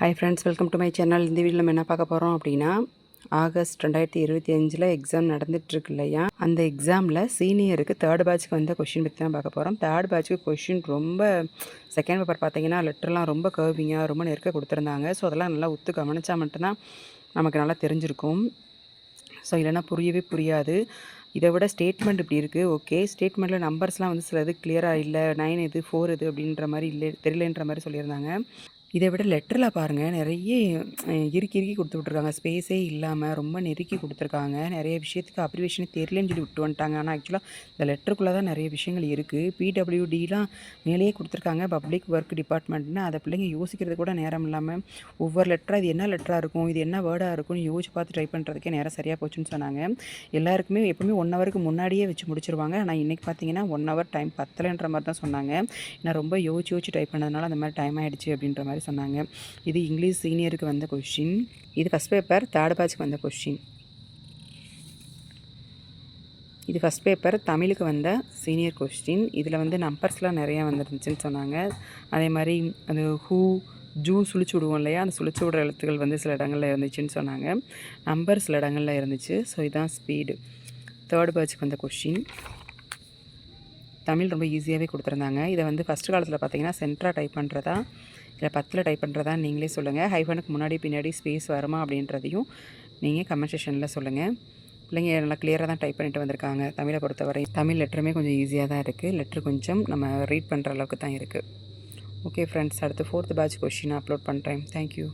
Hi friends, welcome to my channel. இந்த வீடியோவில் நம்ம என்ன பார்க்க போகிறோம் அப்படின்னா, ஆகஸ்ட் 2025 எக்ஸாம் நடந்துகிட்ருக்கு இல்லையா, அந்த எக்ஸாமில் சீனியருக்கு தேர்ட் பேட்ச்க்கு வந்த கொஷின் பற்றி தான் பார்க்க போகிறோம். தேர்ட் பேட்ச்க்கு கொஷின் ரொம்ப செகண்ட் பேப்பர் பார்த்தீங்கன்னா லெட்டர்லாம் ரொம்ப கர்விங்காக ரொம்ப நெருக்க கொடுத்துருந்தாங்க. ஸோ அதெல்லாம் நல்லா உத்து கவனித்தா மட்டும்தான் நமக்கு நல்லா தெரிஞ்சிருக்கும். ஸோ இல்லைனா புரியவே புரியாது. இதை விட ஸ்டேட்மெண்ட் இப்படி இருக்குது. ஓகே, ஸ்டேட்மெண்ட்டில் நம்பர்ஸ்லாம் வந்து சிலது கிளியராக இல்லை, 9 இது 4 இது அப்படின்ற மாதிரி இல்லை, தெரியலன்ற மாதிரி சொல்லியிருந்தாங்க. இதை விட லெட்டரில் பாருங்கள், நிறைய இறுக்கி கொடுத்து விட்ருக்காங்க. ஸ்பேஸே இல்லாமல் ரொம்ப நெருக்கி கொடுத்துருக்காங்க. நிறைய விஷயத்துக்கு அப்ரிவேஷனே தெரியலன்னு சொல்லி விட்டு வந்துட்டாங்க. ஆனால் ஆக்சுவலாக இந்த லெட்டருக்குள்ளே தான் நிறைய விஷயங்கள் இருக்குது. பிடபிள்யூடிலாம் மேலேயே கொடுத்துருக்காங்க, பப்ளிக் ஒர்க் டிபார்ட்மெண்ட்னு. அதை பிள்ளைங்க யோசிக்கிறது கூட நேரம் இல்லாமல் ஒவ்வொரு லெட்டராக இது என்ன லெட்டராக இருக்கும், இது என்ன வேர்டாக இருக்கும்னு யோசிச்சு பார்த்து ட்ரை பண்ணுறதுக்கே நேரம் சரியாக போச்சுன்னு சொன்னாங்க. எல்லாருக்குமே எப்பவுமே 1 ஹவருக்கு முன்னாடியே வச்சு முடிச்சிருவாங்க. ஆனால் இன்றைக்கி பார்த்தீங்கன்னா 1 ஹவர் டைம் பத்தலைன்ற மாதிரி தான் சொன்னாங்க. நான் ரொம்ப யோசிச்சு டைப் பண்ணதுனால அந்த மாதிரி டைம் ஆகிடுச்சு அப்படின்ற மாதிரி சொன்னாங்க. இது இங்கிலீஷ் சீனியருக்கு வந்த கொஷின். இது ஃபஸ்ட் பேப்பர் தேர்ட் பேட்ச்க்கு வந்த கொஷின். இது ஃபஸ்ட் பேப்பர் தமிழுக்கு வந்த சீனியர் கொஸ்டின். இதில் வந்து நம்பர்ஸ்லாம் நிறையா வந்துருந்துச்சுன்னு சொன்னாங்க. அதே மாதிரி அது ஹூ ஜூ சுழிச்சு விடுவோம் இல்லையா, அந்த சுழிச்சு விடுற எழுத்துக்கள் வந்து சில இடங்களில் இருந்துச்சுன்னு சொன்னாங்க. நம்பர் சில இடங்களில் இருந்துச்சு. ஸோ இதுதான் ஸ்பீடு. தேர்ட் பேட்ச்க்கு வந்த கொஷின். தமிழ் ரொம்ப ஈஸியாகவே கொடுத்துருந்தாங்க. இதை வந்து ஃபஸ்ட்டு காலத்தில் பார்த்தீங்கன்னா சென்டராக டைப் பண்ணுறதா இல்லை 10ல் டைப் பண்ணுறதா நீங்களே சொல்லுங்கள். ஹைஃபனுக்கு முன்னாடி பின்னாடி ஸ்பேஸ் வருமா அப்படின்றதையும் நீங்கள் கமெண்ட் செக்ஷனில் சொல்லுங்கள். பிள்ளைங்க நல்லா கிளியராக தான் டைப் பண்ணிட்டு வந்திருக்காங்க. தமிழை பொறுத்தவரை தமிழ் லெட்டருமே கொஞ்சம் ஈஸியாக தான் இருக்குது. லெட்ரு கொஞ்சம் நம்ம ரீட் பண்ணுற அளவுக்கு தான் இருக்குது. ஓகே ஃப்ரெண்ட்ஸ், அடுத்து 4th பேட்ச் கொஷின் அப்லோட் பண்ணுறேன். தேங்க்யூ.